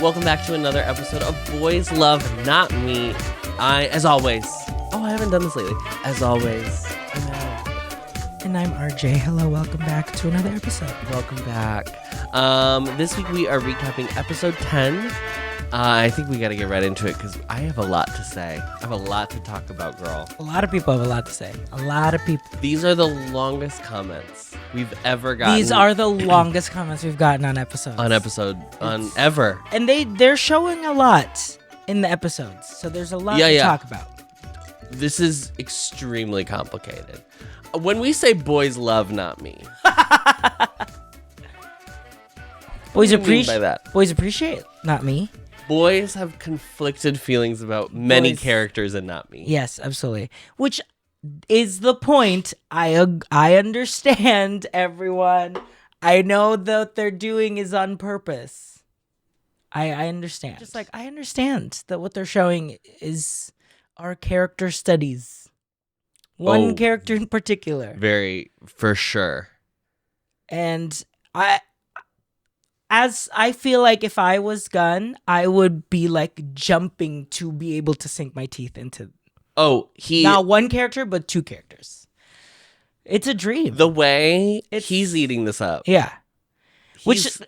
Welcome back to another episode of Boys Love Not Me. As always, I haven't done this lately. As always, I'm Adam. And I'm RJ. Hello, welcome back to another episode. Welcome back. This week we are recapping episode 10. I think we got to get right into it because I have a lot to say. I have a lot to talk about, girl. A lot of people have a lot to say. A lot of people. These are the longest comments we've ever gotten. These are the longest comments we've gotten on episodes. Ever. And they're showing a lot in the episodes. So there's a lot to talk about. This is extremely complicated. When we say boys love not me. Boys what do you mean by that? Boys appreciate not me. Boys have conflicted feelings about many characters and not me. Yes, absolutely. Which is the point. I understand, everyone. I know that what they're doing is on purpose. I understand. Just like I understand that what they're showing is our character studies. One character in particular. Very, for sure. And I feel like if I was Gunn, I would be like jumping to be able to sink my teeth into. Not one character, but two characters. It's a dream. The way he's eating this up. Yeah. Which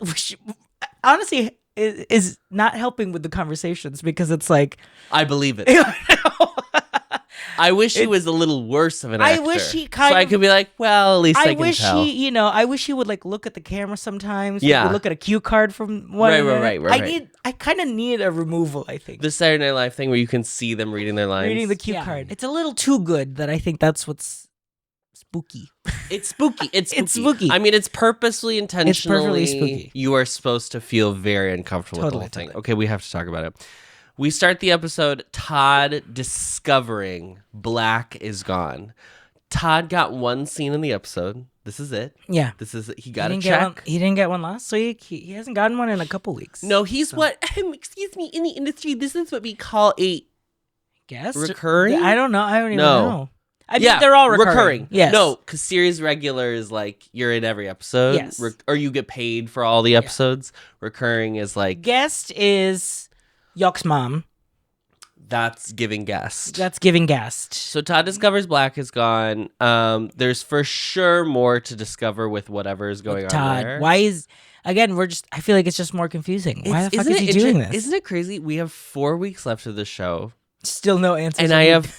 honestly is not helping with the conversations because it's like. I believe it. I wish he was a little worse of an actor. I wish he so I could be like, well, at least I can tell. I wish he would like look at the camera sometimes. Yeah. Maybe look at a cue card from one. Right. I kind of need a removal, I think. The Saturday Night Live thing where you can see them reading their lines. Reading the cue card. It's a little too good that I think that's what's spooky. It's spooky. It's spooky. I mean, it's purposely, intentionally. It's perfectly spooky. You are supposed to feel very uncomfortable with the whole thing. Okay, we have to talk about it. We start the episode, Todd discovering Black is gone. Todd got one scene in the episode. This is it. Yeah. He got a check. He didn't get one last week. He hasn't gotten one in a couple weeks. No, excuse me, in the industry, this is what we call a guest? Recurring? I don't know. I don't even know. I mean, yeah, they're all recurring. Yes. No, because series regular is like you're in every episode. Yes. Or you get paid for all the episodes. Yeah. Recurring is like... Guest is Yok's mom. That's giving guest. So Todd discovers Black is gone. There's for sure more to discover with whatever is going on there. Why is... Again, I feel like it's just more confusing. Why the fuck is he doing this? Isn't it crazy? We have 4 weeks left of the show. Still no answers. And I have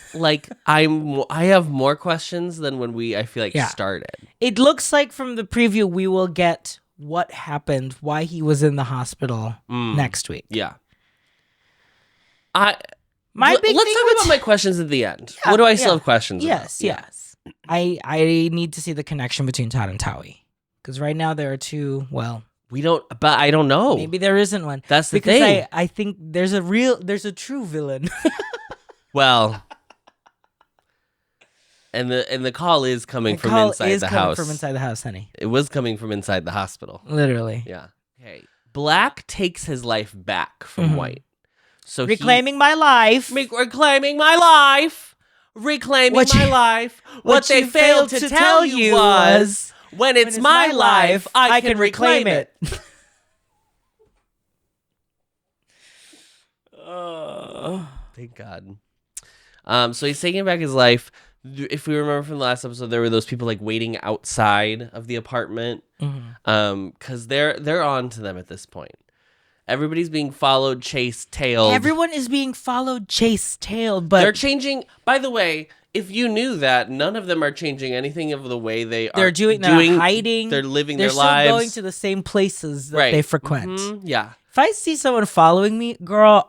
I have more questions than when I feel like started. It looks like from the preview we will get what happened, why he was in the hospital next week. Yeah. Let's talk about my questions at the end. Yeah, what do I still have questions about? Yes. I need to see the connection between Todd and Towie. Because right now there are two, but I don't know. Maybe there isn't one. That's the thing. I think there's a true villain. Well, and the call is coming from inside the house. From inside the house, honey. It was coming from inside the hospital. Literally. Yeah. Okay. Black takes his life back from White. So reclaiming my life. Reclaiming my life. Reclaiming my life. What they failed to tell you was, when it's my life, I can reclaim it. Thank God. So he's taking back his life. If we remember from the last episode, there were those people like waiting outside of the apartment, because they're on to them at this point. Everybody's being followed, chased, tailed. Everyone is being followed, chased, tailed, but they're changing. By the way, if you knew that, none of them are changing anything of the way they're hiding. They're living their lives. They're still going to the same places that they frequent. Mm-hmm. Yeah. If I see someone following me, girl,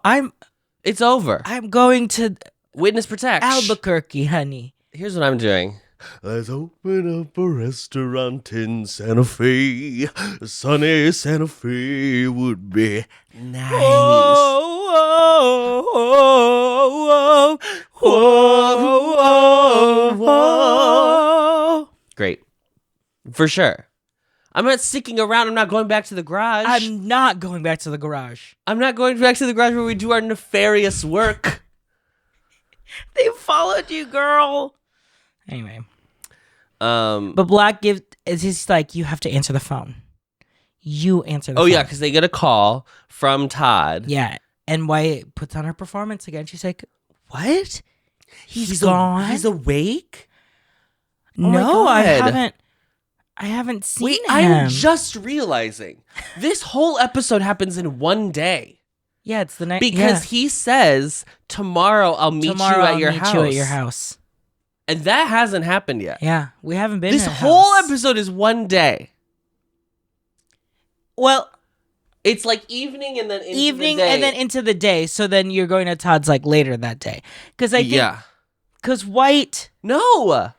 it's over. I'm going to witness protect Albuquerque, honey. Here's what I'm doing. Let's open up a restaurant in Santa Fe. Sunny Santa Fe would be nice. Great. For sure. I'm not sticking around. I'm not going back to the garage. I'm not going back to the garage. I'm not going back to the garage where we do our nefarious work. They followed you, girl. Anyway. But Black is he's like, you have to answer the phone. You answer the phone. Oh, yeah, because they get a call from Todd. Yeah. And White puts on her performance again. She's like, what? He's gone? He's awake? No, I haven't seen Wait, him. I'm just realizing this whole episode happens in one day. Yeah, it's the night. Because he says, tomorrow I'll meet you at your house. And that hasn't happened yet. Yeah, we haven't been This whole episode is one day. Well, it's like evening and then into the day. And then into the day. So then you're going to Todd's like later that day. Because I think, because White. No.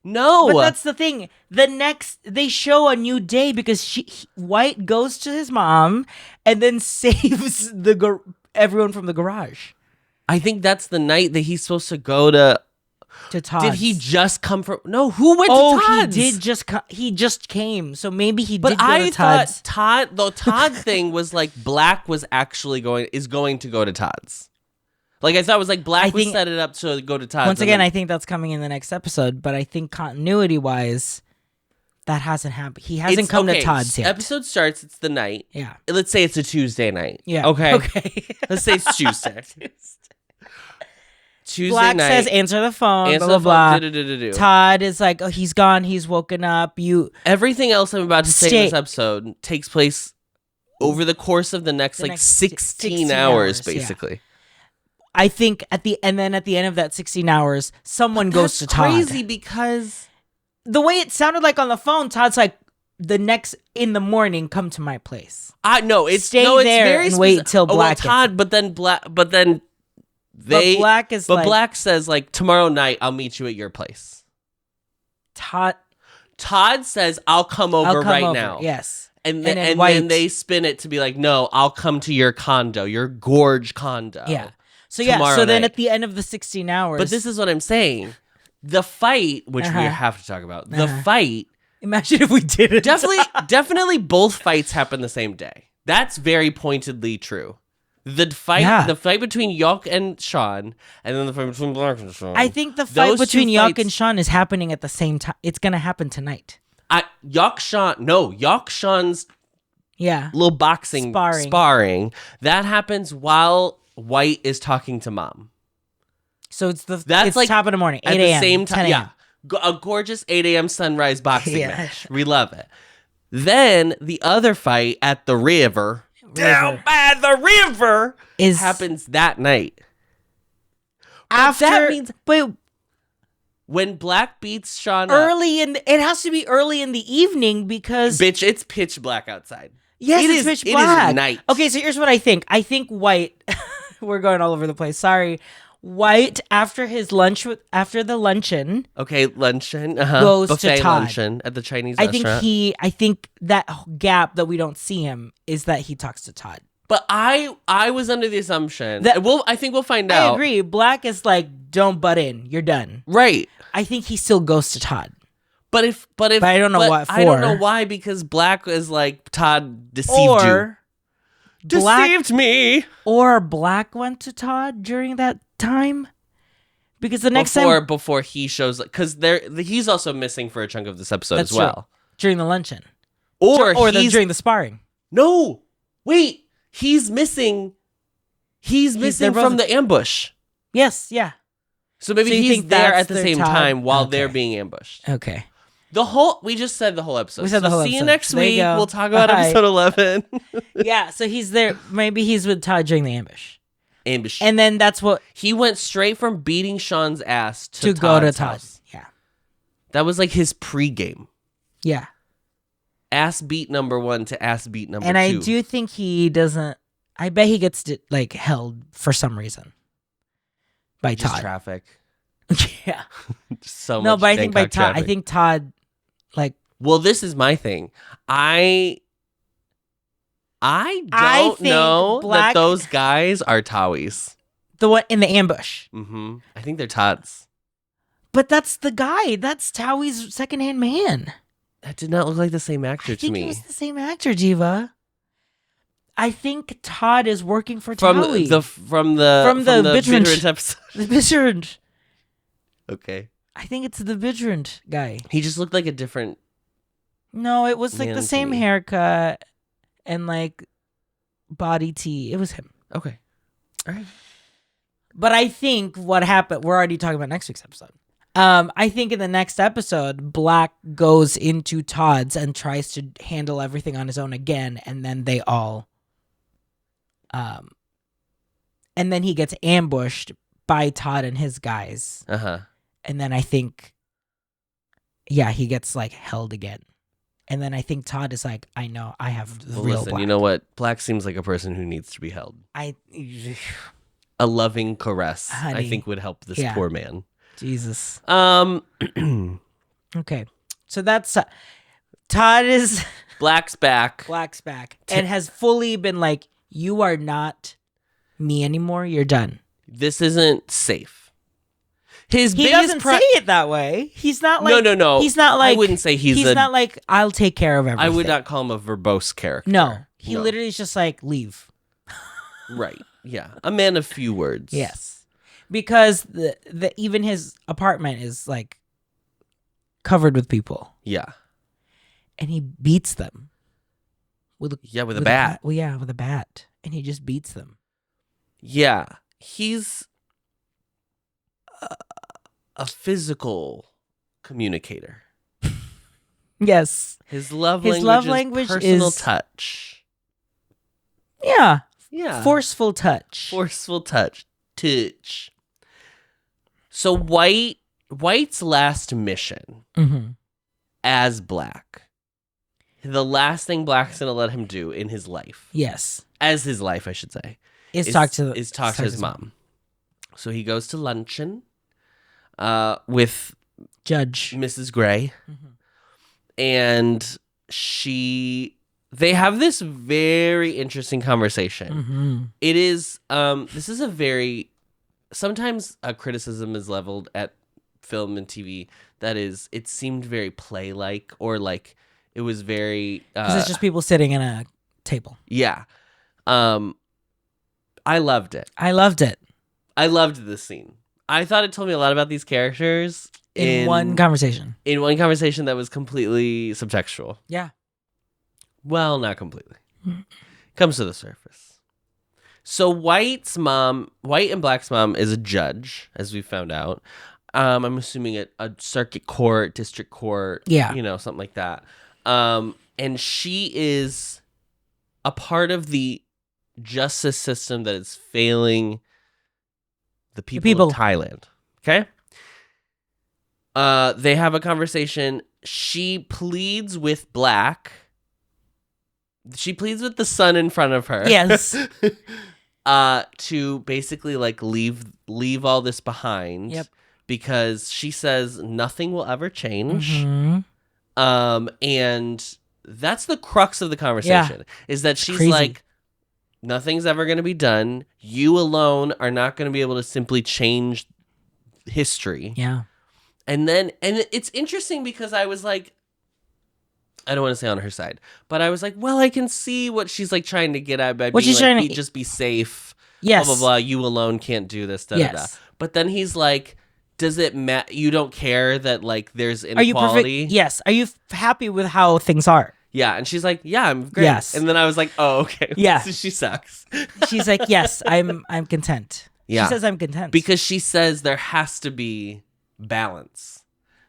But that's the thing. They show a new day because White goes to his mom and then saves everyone from the garage. I think that's the night that he's supposed to go to Todd's. Did he just come from? No, who went to Todd's? Oh, he did just come. He just came. So maybe he did go to Todd's. But the Todd thing was like Black was actually going to go to Todd's. Like, I thought it was like Black would set it up to go to Todd's. Once again, I think that's coming in the next episode, but I think continuity-wise, that hasn't happened. He hasn't come to Todd's yet. Episode starts, it's the night. Yeah. Let's say it's a Tuesday night. Yeah. Okay. Let's say it's Tuesday. Tuesday Black night. says, answer the phone, blah, blah, blah. Todd is like, oh, he's gone, he's woken up. Everything else I'm about to say in this episode takes place over the course of the next 16 hours, basically. Yeah. I think at the end of that 16 hours, someone goes to Todd. That's crazy because the way it sounded like on the phone, Todd's like, in the morning, come to my place. Stay there and wait till Black. Todd, but then Black says like tomorrow night I'll meet you at your place. Todd says I'll come over right now. Yes. And then they spin it to be like, no, I'll come to your condo, your gorge condo. Yeah. So then at the end of the 16 hours. But this is what I'm saying. The fight, which we have to talk about, the fight. Imagine if we did it. Definitely both fights happen the same day. That's very pointedly true. The fight between Yok and Sean, and then the fight between Black and Sean. I think the fight between Yok and Sean is happening at the same time. It's going to happen tonight. Yok Sean's little boxing sparring. That happens while White is talking to Mom. So it's like top of the morning, 8 a.m. At the same time, yeah. A gorgeous 8 a.m. sunrise boxing match. We love it. Then the other fight at the river. Down by the river happens that night. When Black beats Sean it has to be early in the evening because bitch, it's pitch black outside. Yes, it's pitch black. It is night. Okay, so here's what I think. I think White. We're going all over the place. Sorry. White after the luncheon. Okay, luncheon. Goes buffet to Todd. Luncheon at the Chinese restaurant. I think that gap that we don't see him is that he talks to Todd. But I was under the assumption that I think we'll find out. I agree. Black is like, don't butt in. You're done. Right. I think he still goes to Todd. But I don't know what for. I don't know why, because Black is like, Todd deceived you. Deceived me. Or Black went to Todd during that time. Because the next time before he shows, because he's also missing for a chunk of this episode as well. True. During the luncheon. Or during the sparring. No. Wait. He's missing from the ambush. Yes, yeah. So maybe he's there at the same time while they're being ambushed. Okay. We just said the whole episode. We said the whole episode. See you next week. week. We'll talk about episode 11. Yeah, so he's there. Maybe he's with Todd during the ambush. Ambush. And then that's what... He went straight from beating Sean's ass to go to Todd's house. Yeah. That was like his pregame. Yeah. Ass beat number 1 to ass beat number 2. And I do think he doesn't... I bet he gets held for some reason. By just Todd. Traffic. Yeah. So much. No, but I think by Todd... Traffic. I think Todd... Well, this is my thing. I don't know that those guys are Towies. The one in the ambush. Mm-hmm. I think they're Todd's. But that's the guy. That's Towie's secondhand man. That did not look like the same actor to me. I think it was the same actor, Jiva. I think Todd is working for Towie. From the Bidrant episode. The Bidrant. Okay. I think it's the Bidrant guy. He just looked like a different... No, it was like the same haircut. and like body tea. It was him. Okay. All right. But I think what happened, we're already talking about next week's episode. I think in the next episode, Black goes into Todd's and tries to handle everything on his own again, and then they all, and then he gets ambushed by Todd and his guys. And then I think, he gets like held again. And then I think Todd is like, I know, I have the real listen, Black. you know what? Black seems like a person who needs to be held. A loving caress, Honey. I think, would help this poor man. Jesus. Okay. So that's Todd is Black's back. Black's back and has fully been like, you are not me anymore. You're done. This isn't safe. He doesn't say it that way. He's not like no. He's not like I wouldn't say he's not like I'll take care of everything. I would not call him a verbose character. No. He literally is just like leave. Right. Yeah. A man of few words. Yes. Because the even his apartment is like covered with people. Yeah. And he beats them. With a bat. With a bat. And he just beats them. Yeah. He's a physical communicator. Yes. His love language is personal touch. Yeah. Yeah. Forceful touch. Touch. So White's last mission as Black, the last thing Black's gonna let him do in his life. Yes. As his life, I should say. Is talk to his mom. So he goes to luncheon with Judge Mrs. Gray. And they have this very interesting conversation. It is this is a very sometimes a criticism is leveled at film and TV that is it seemed very play-like or like it was very because it's just people sitting in a table. Yeah. I loved it. I loved this scene. I thought it told me a lot about these characters in one conversation. In one conversation that was completely subtextual. Yeah. Well, not completely. Comes to the surface. So White and Black's mom is a judge, as we found out. I'm assuming at a circuit court, district court, something like that. And she is a part of the justice system that is failing the people of Thailand. Okay? They have a conversation. She pleads with Black. She pleads with the son in front of her. Yes. To basically like leave all this behind. Yep. Because she says nothing will ever change. And that's the crux of the conversation. Is that she's crazy. Like, nothing's ever going to be done. You alone are not going to be able to simply change history. Yeah. And it's interesting because I was like, I don't want to say on her side, but I was like, well, I can see what she's like trying to get at by being like, just be safe. Yes. Blah, blah, blah. You alone can't do this. Da, da, da. But then he's like, does it matter? You don't care that like there's inequality? Are you perfect? Yes. Are you happy with how things are? Yeah. And she's like, yeah, I'm great. Yes. And then I was like, oh, okay. Yeah. She sucks. She's like, yes, I'm content. Yeah. She says I'm content. Because she says there has to be balance.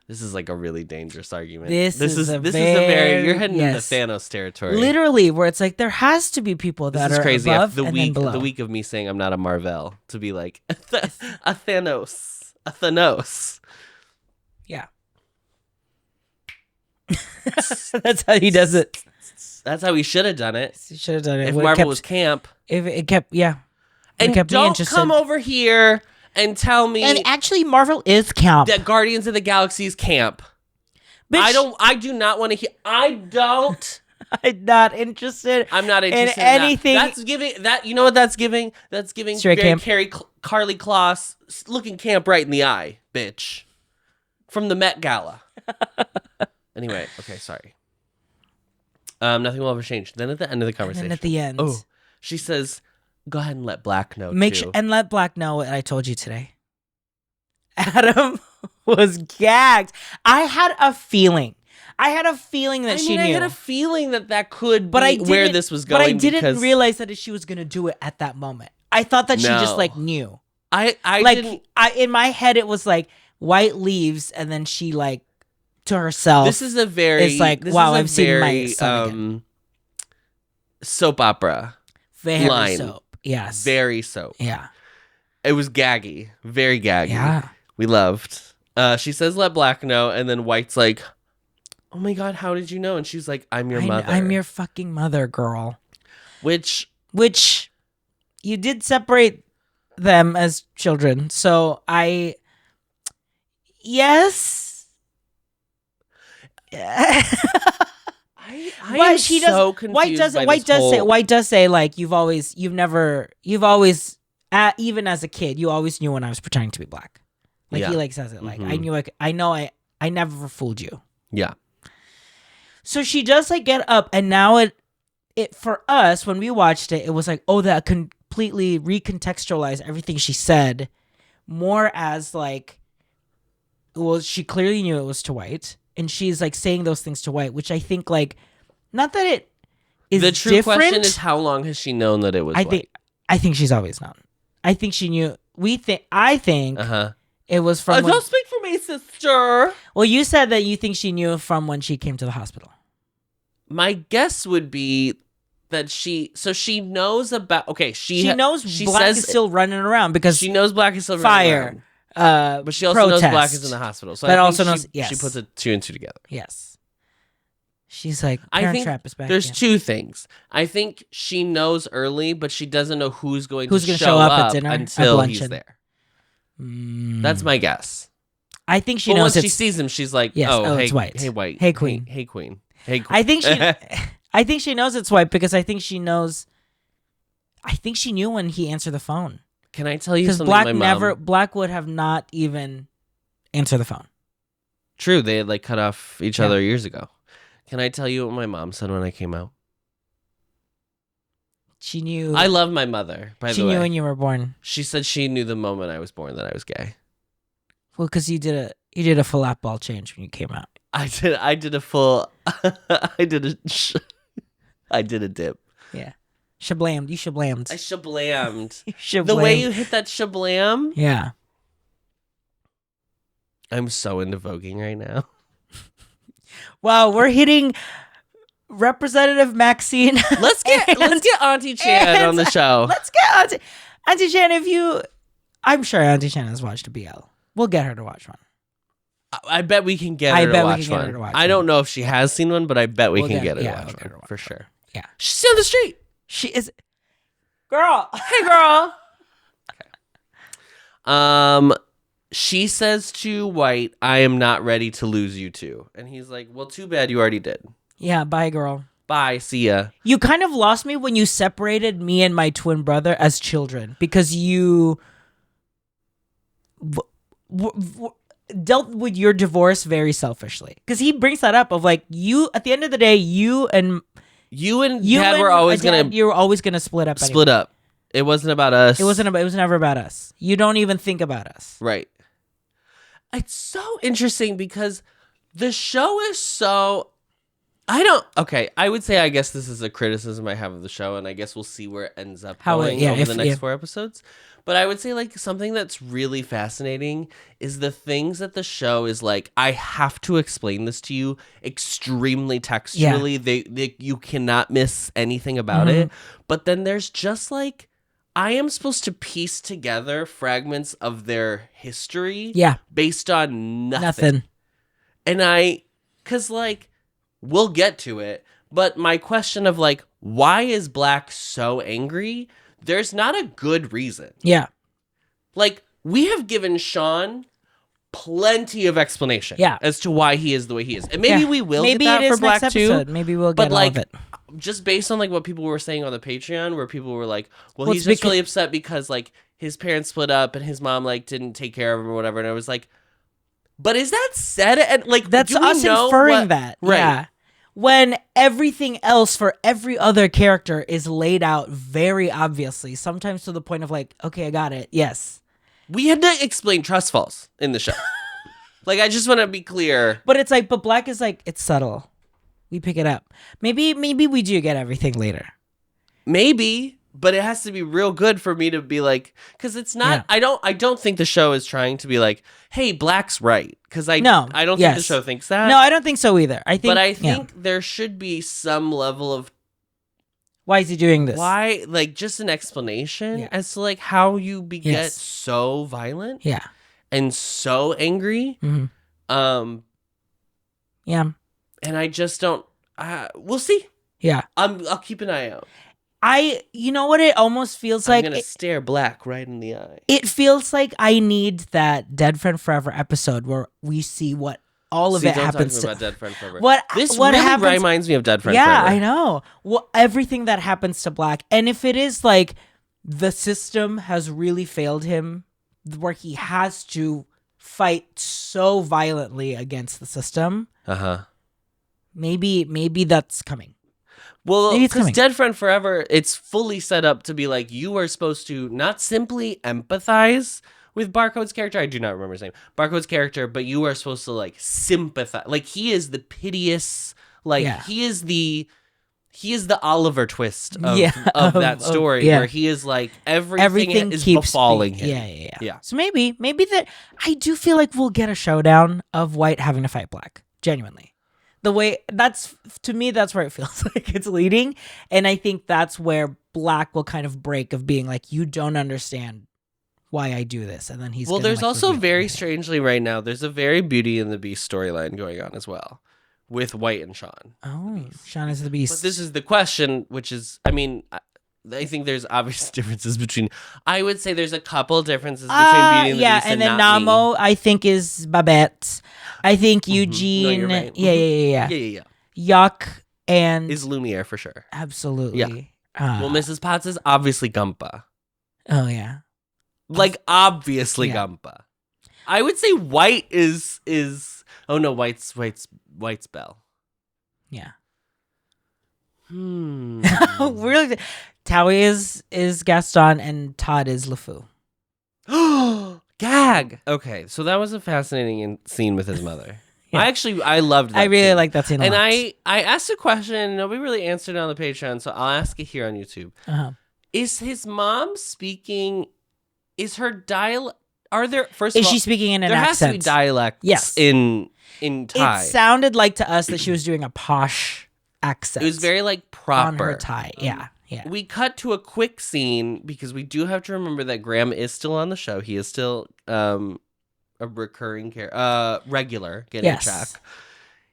This is like a really dangerous argument. This is a very you're heading into Thanos territory. Literally, where it's like there has to be people that are crazy. above The and week, then below. the week of me saying I'm not a Marvel to be like a Thanos. Yeah, that's how he does it. That's how he should have done it. He should have done it if Marvel was camp. If it kept, and it kept don't me interested. Come over here and tell me. And actually, Marvel is camp. That Guardians of the Galaxy is camp. Bitch. I do not want to hear. I don't. I'm not interested. I'm not interested in anything. That's giving that. You know what that's giving? That's giving Straight camp. Carly Kloss looking camp right in the eye, bitch. From the Met Gala. Anyway, okay, sorry. Nothing will ever change. Then at the end of the conversation, and at the end, she says, "Go ahead and let Black know." Let Black know what I told you today. Adam was gagged. I had a feeling I had a feeling that she knew. I had a feeling that could be where this was going. But I didn't realize that she was going to do it at that moment. I thought that she just like knew. I like in my head it was like White leaves and then she like to herself. This is a very it's like wow, I'm seeing my son again. Soap opera. Very line. soap. Yes. Very soap. Yeah. It was gaggy. Very gaggy. Yeah. We loved. She says let Black know and then White's like, oh my God, how did you know? And she's like, I'm your mother. I'm your fucking mother, girl. Which you did separate them as children. So yes. I'm so confused White does say like you've always even as a kid you always knew when I was pretending to be black. Like he like says it like I never fooled you. Yeah. So she does like get up and now it for us when we watched it was like that completely recontextualized everything she said more as like well she clearly knew it was to White. And she's like saying those things to White, which I think like, not that it is the true different. question is how long has she known that it was White? I think she's always known. I think she knew. I think it was from. Don't speak for me, sister. Well, you said that you think she knew from when she came to the hospital. My guess would be that she knows about. Okay, she knows Black is still running around because she knows Black is still running around. But she also knows Black is in the hospital. So I think she puts it 2 and 2 together. Yes. She's like, Parent Trap is back. There's 2 things. I think she knows early, but she doesn't know who's going to show up at dinner until he's there. That's my guess. I think she knows. Once she sees him, she's like, hey, it's White. Hey, White. Hey, Queen. Hey, Queen. I think she knows it's White because I think she knows. I think she knew when he answered the phone. Can I tell you something? Because Black would have not even answered the phone. True, they had like cut off each other years ago. Can I tell you what my mom said when I came out? She knew. I love my mother, by the way. She knew when you were born. She said she knew the moment I was born that I was gay. Well, because you did a full lap ball change when you came out. I did a full. I did a dip. Yeah. Shablammed. You shablammed. I shablammed. Shablammed. The way you hit that shablam. Yeah. I'm so into voguing right now. Wow, we're hitting Representative Maxine. Let's get Auntie Chan on the show. Let's get Auntie Chan. I'm sure Auntie Chan has watched a BL. We'll get her to watch one. I bet we can get her to watch one. I don't know if she has seen one, but I bet we can get her to watch one for sure. Yeah, she's on the street. She is. Girl. Hey, girl. Okay. She says to White, I am not ready to lose you two. And he's like, well, too bad you already did. Yeah, bye, girl. Bye, see ya. You kind of lost me when you separated me and my twin brother as children because you dealt with your divorce very selfishly. Because he brings that up of like, you, at the end of the day, you and Dad were always gonna split up. Split up. It wasn't about us. It was never about us. You don't even think about us. Right. It's so interesting because the show is so. I would say I guess this is a criticism I have of the show, and I guess we'll see where it ends up over the next 4 episodes. But I would say like something that's really fascinating is the things that the show is like, I have to explain this to you extremely textually. Yeah. You cannot miss anything about it. But then there's just like, I am supposed to piece together fragments of their history based on nothing. And because like, we'll get to it, but my question of like, why is Black so angry? There's not a good reason. Yeah. Like, we have given Sean plenty of explanation as to why he is the way he is. And maybe we will get that for Black too. Maybe we'll get all of it. Just based on like what people were saying on the Patreon, where people were like, well he's just really upset because like his parents split up and his mom like didn't take care of him or whatever. And I was like, but is that said? And like, that's us inferring that. Right. Yeah. When everything else for every other character is laid out very obviously, sometimes to the point of like, okay, I got it. Yes. We had to explain trust falls in the show. Like, I just want to be clear. But it's like, but Black is like, it's subtle. We pick it up. Maybe we do get everything later. Maybe, but it has to be real good for me to be like, because it's not. Yeah. I don't think the show is trying to be like, hey, Black's right. Because I don't think the show thinks that. No, I don't think so either. I think there should be some level of. Why is he doing this? Why, like, just an explanation as to like how you get so violent. Yeah. And so angry. Mm-hmm. Yeah. And I just don't. We'll see. Yeah. I'll keep an eye out. You know what it almost feels like? I'm going to stare Black right in the eye. It feels like I need that Dead Friend Forever episode where we see what all of it happens to. About Dead Friend Forever. What really happens, reminds me of Dead Friend Forever. Yeah, I know. Everything that happens to Black. And if it is like the system has really failed him, where he has to fight so violently against the system. Maybe that's coming. Well, because Dead Friend Forever, it's fully set up to be like, you are supposed to not simply empathize with Barcode's character. I do not remember his name. Barcode's character, but you are supposed to like sympathize. Like, he is the piteous, like he is the Oliver Twist of that story, where he is like everything is befalling him. Yeah. So maybe that I do feel like we'll get a showdown of White having to fight Black. Genuinely. The way to me, that's where it feels like it's leading. And I think that's where Black will kind of break of being like, you don't understand why I do this. And then he's there's also very strangely right now, there's a very Beauty and the Beast storyline going on as well with White and Sean. Oh, Sean is the Beast. But this is the question, which is, I mean, I think there's obvious differences between. I would say there's a couple differences between Beauty and the Beast and then Namo, I think, is Babette. I think Eugene. No, you're right. Yeah. Yuck and is Lumiere for sure. Absolutely. Yeah. Well, Mrs. Potts is obviously Gumpa. Oh yeah. Like obviously Gumpa. I would say White is. Oh no, White's Belle. Yeah. Really? Towie is Gaston and Todd is LeFou. Gag. Okay, so that was a fascinating scene with his mother. I loved that. I really scene. like that scene. And I asked a question and nobody really answered it on the Patreon, so I'll ask it here on YouTube. Is his mom speaking? Is her dialect? Are there first? Is she speaking in an accent? There has to be dialects. Yes. In Thai. It sounded like to us that she was doing a posh accent. It was very like proper on her Thai. Yeah. We cut to a quick scene because we do have to remember that Graham is still on the show. He is still a recurring regular getting a check.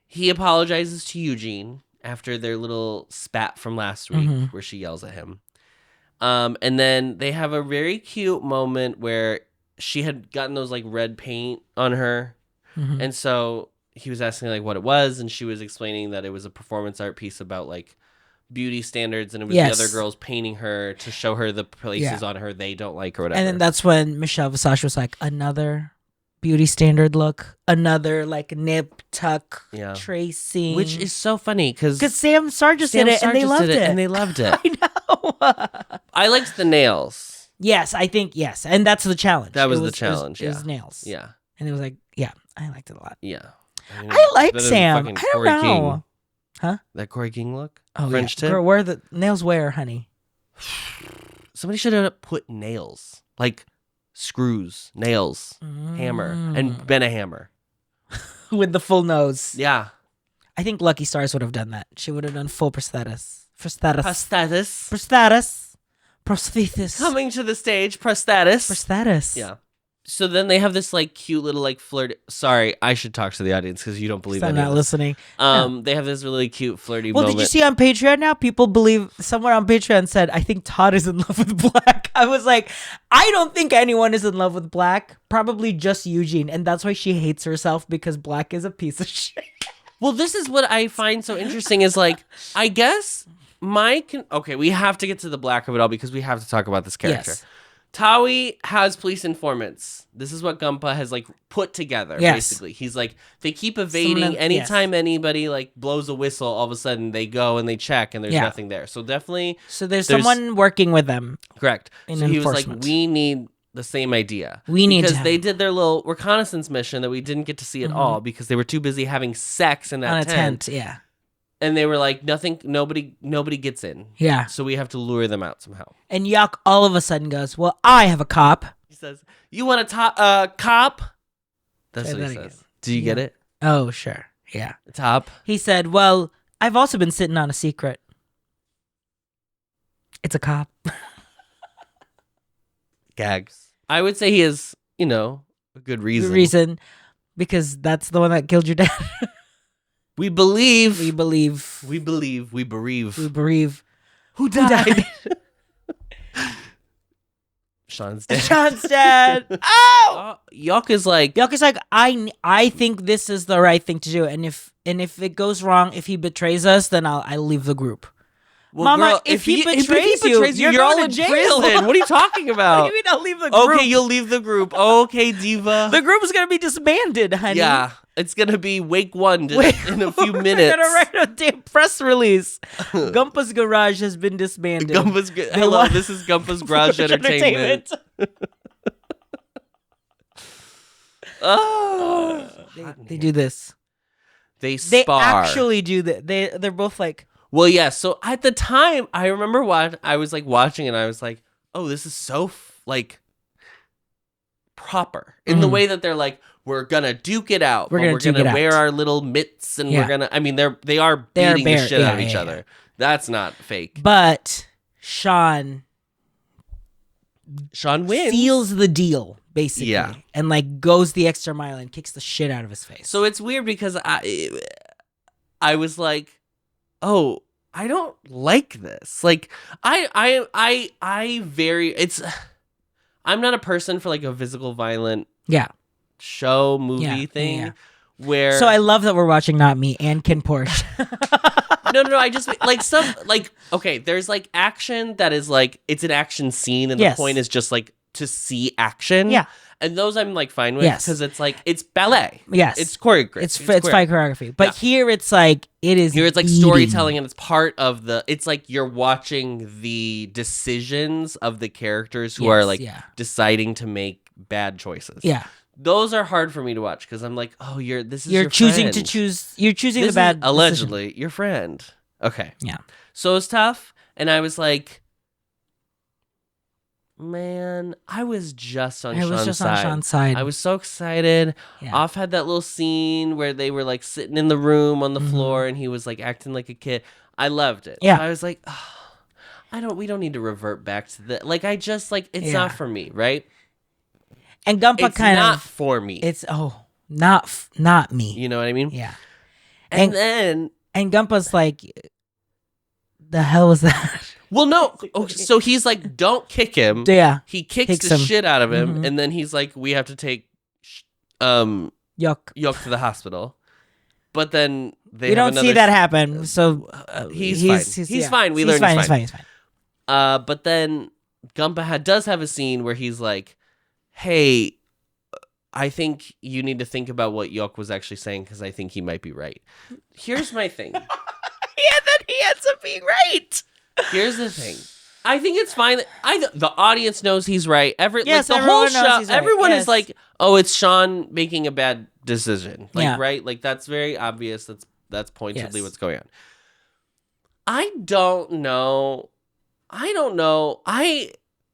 He apologizes to Eugene after their little spat from last week where she yells at him. And then they have a very cute moment where she had gotten those like red paint on her. And so he was asking like what it was, and she was explaining that it was a performance art piece about like beauty standards, and it was the other girls painting her to show her the places on her they don't like or whatever. And then that's when Michelle Visage was like, another beauty standard look, another like nip tuck tracing, which is so funny because Sam Sargis did it and they loved it. And they loved it. I know. I liked the nails. Yes, I think and that's the challenge. That was the challenge. It was nails. Yeah, and it was like I liked it a lot. Yeah, I like Sam. I don't know. King. Huh? That Corey King look? Oh, French tip? Girl, where the nails where, honey? Somebody should have put nails. Like screws, nails, hammer, and been a hammer. With the full nose. Yeah. I think Lucky Stars would have done that. She would have done full prosthesis. Prosthesis. Coming to the stage, prosthetis. Yeah. So then they have this like cute little like flirt. Sorry, I should talk to the audience because you don't believe I'm not listening. They have this really cute flirty moment. Did you see on Patreon now? People believe someone on Patreon said, I think Todd is in love with Black. I was like, I don't think anyone is in love with Black. Probably just Eugene. And that's why she hates herself, because Black is a piece of shit. Well, this is what I find so interesting is like, I guess okay, we have to get to the Black of it all because we have to talk about this character. Yes. Towie has police informants. This is what Gumpa has like put together. Basically, he's like they keep evading anytime anybody like blows a whistle. All of a sudden, they go and they check, and there's nothing there. So definitely, there's someone working with them. Correct. In so he was like, we need the same idea. We need because they did their little reconnaissance mission that we didn't get to see at all because they were too busy having sex in that on a tent. Yeah. And they were like, nobody gets in. Yeah. So we have to lure them out somehow. And Yuck all of a sudden goes, well, I have a cop. He says, you want a cop? That's what he says. Again. Do you get it? Oh, sure. Yeah. Top. He said, well, I've also been sitting on a secret. It's a cop. Gags. I would say he has, a good reason. Good reason. Because that's the one that killed your dad. We believe. We believe. We believe. We bereave. We bereave. Who died? Sean's dead. Sean's dead. Oh! Yuck is like, I think this is the right thing to do, and if it goes wrong, if he betrays us, then I'll leave the group. well, Mama, girl, if he betrays you, you're all going in to jail. prison. What are you talking about? What do you mean I'll leave the group? Okay, you'll leave the group. Okay, diva. The group is gonna be disbanded, honey. Yeah, it's gonna be wake one in a few minutes. We're gonna write a damn press release. Gumpa's Garage has been disbanded. Hello, this is Gumpa's Garage Entertainment. Oh, they do this. They spar. They actually do that. They're both like. Well, yeah. So at the time, I remember I was like watching, and I was like, "Oh, this is so like proper in the way that they're like, we're gonna duke it out. We're gonna wear our little mitts, and we're gonna. I mean, they are beating the shit out of each other. That's not fake. But Sean wins. seals the deal, basically. Yeah. And like goes the extra mile and kicks the shit out of his face. So it's weird because I was like, oh, I don't like this. Like I'm not a person for like a physical violent show movie thing. Yeah. Where so I love that we're watching Not Me and Ken Porsche. No. I just okay. There's like action that is like it's an action scene, and the point is just like to see action. Yeah, and those I'm like fine with because it's like it's ballet. Yes, it's choreography. It's fight choreography. But here it's like here it's like storytelling, and it's part of the. It's like you're watching the decisions of the characters who are like deciding to make bad choices. Yeah. Those are hard for me to watch because I'm like, oh, you're choosing to choose. You're choosing the bad. Allegedly, decision. Your friend. Okay. Yeah. So it's tough, and I was like, man, I was just on Sean's side. I was so excited. Yeah. Off had that little scene where they were like sitting in the room on the floor, and he was like acting like a kid. I loved it. Yeah. So I was like, oh, we don't need to revert back to that. Like, I just like it's not for me, right? And Gumpa it's not for me. It's not me. You know what I mean? Yeah. And then Gumpa's like, the hell was that? Well, no. So he's like, don't kick him. Yeah. He kicks the shit out of him, and then he's like, we have to take Yuck to the hospital. But then we don't see that happen. So he's fine. He's fine. We learned he's fine. He's fine. But then Gumpa does have a scene where he's like, hey, I think you need to think about what Yuck was actually saying because I think he might be right. Here's my thing. Yeah, then he ends up being right. Here's the thing. I think it's fine. The audience knows he's right. Yes, like the whole show, everyone is like, oh, it's Sean making a bad decision. Like, right? Like, that's very obvious. That's pointedly what's going on. I don't know.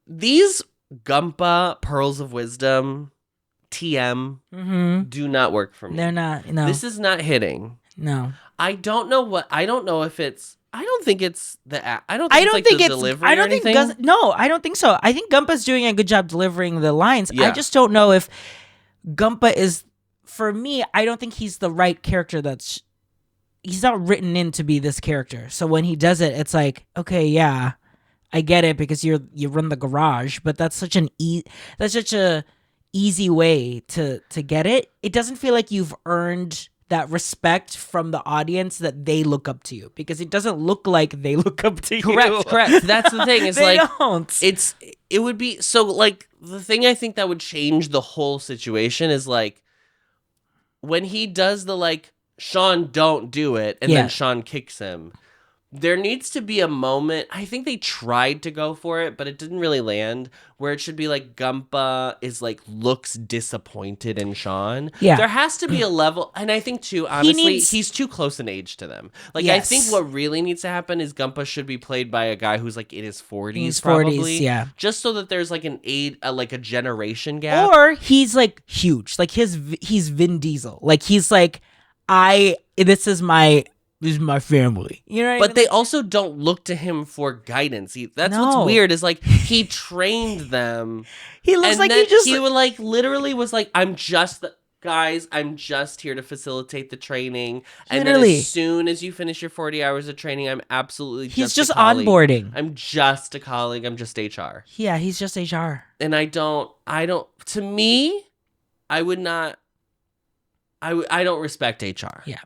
These Gumpa Pearls of Wisdom TM do not work for me. They're not. No. This is not hitting. No. I don't know if it's. I don't think it's the. I don't think it's the delivery. I don't think. No, I don't think so. I think Gumpa's doing a good job delivering the lines. Yeah. I just don't know if Gumpa is. For me, I don't think he's the right character. He's not written in to be this character. So when he does it, it's like, okay, yeah, I get it because you run the garage, but that's such a easy way to get it. It doesn't feel like you've earned that respect from the audience that they look up to you because it doesn't look like they look up to you. Correct. That's the thing. Is they like don't. It would be so like the thing I think that would change the whole situation is like when he does the like Sean don't do it and then Sean kicks him. there needs to be a moment. I think they tried to go for it, but it didn't really land. Where it should be like Gumpa is like looks disappointed in Sean. Yeah. There has to be a level, and I think too. Honestly, he's too close in age to them. Like I think what really needs to happen is Gumpa should be played by a guy who's like in his 40s, probably. Yeah. Just so that there's like an age, like a generation gap. Or he's like huge. Like he's Vin Diesel. Like he's like, this is my family. You know what I mean? But they also don't look to him for guidance. That's what's weird is like he trained them. He looks like he would like literally was like, I'm just here to facilitate the training. And then as soon as you finish your 40 hours of training, I'm absolutely he's just onboarding. I'm just a colleague. I'm just HR. Yeah, he's just HR. And I don't to me, I would not I don't respect HR. Yeah.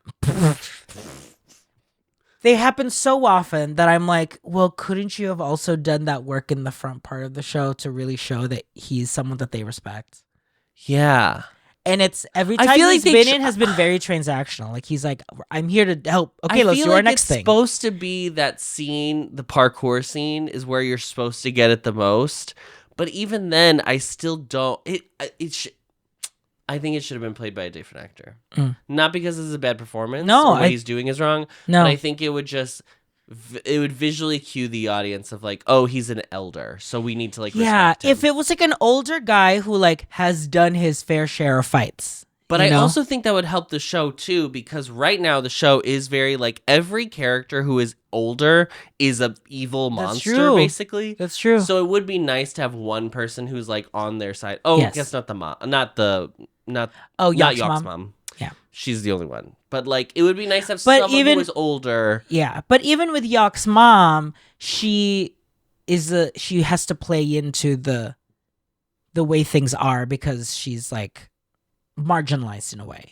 They happen so often that I'm like, well, couldn't you have also done that work in the front part of the show to really show that he's someone that they respect? Yeah. And it's every time he's been in has been very transactional. Like he's like, I'm here to help. Okay, let's do our next thing. It's supposed to be that scene, the parkour scene, is where you're supposed to get it the most. But even then, I still don't. I think it should have been played by a different actor. Not because this is a bad performance. No, or what he's doing is wrong. No, but I think it would visually cue the audience of like, oh, he's an elder, so we need to like respect him. If it was like an older guy who like has done his fair share of fights. But I also think that would help the show too, because right now the show is very like every character who is older is a evil monster, basically. That's true. So it would be nice to have one person who's like on their side. Oh, I guess not the mom, not Yock's mom. Yeah, she's the only one. But like, it would be nice to have someone who was older. Yeah, but even with Yock's mom, she has to play into the way things are because she's like marginalized in a way.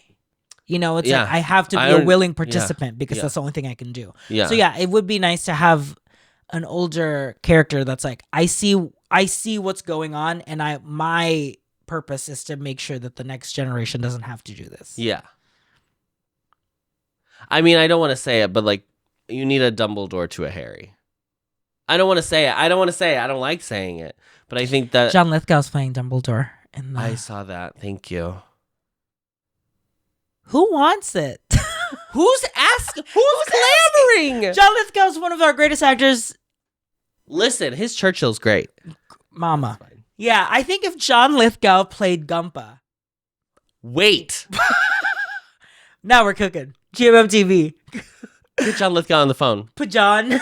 You know, it's like I have to be a willing participant because that's the only thing I can do. Yeah. So yeah, it would be nice to have an older character that's like, I see what's going on, and my purpose is to make sure that the next generation doesn't have to do this. Yeah. I mean, I don't want to say it, but like, you need a Dumbledore to a Harry. I don't want to say it. I don't like saying it, but I think that John Lithgow's playing Dumbledore. I saw that. Thank you. Who wants it? Who's clamoring? John Lithgow's one of our greatest actors. Listen, his Churchill's great. Mama. Yeah, I think if John Lithgow played Gumpa. Wait. Now we're cooking. GMMTV. Get John Lithgow on the phone. Pajan.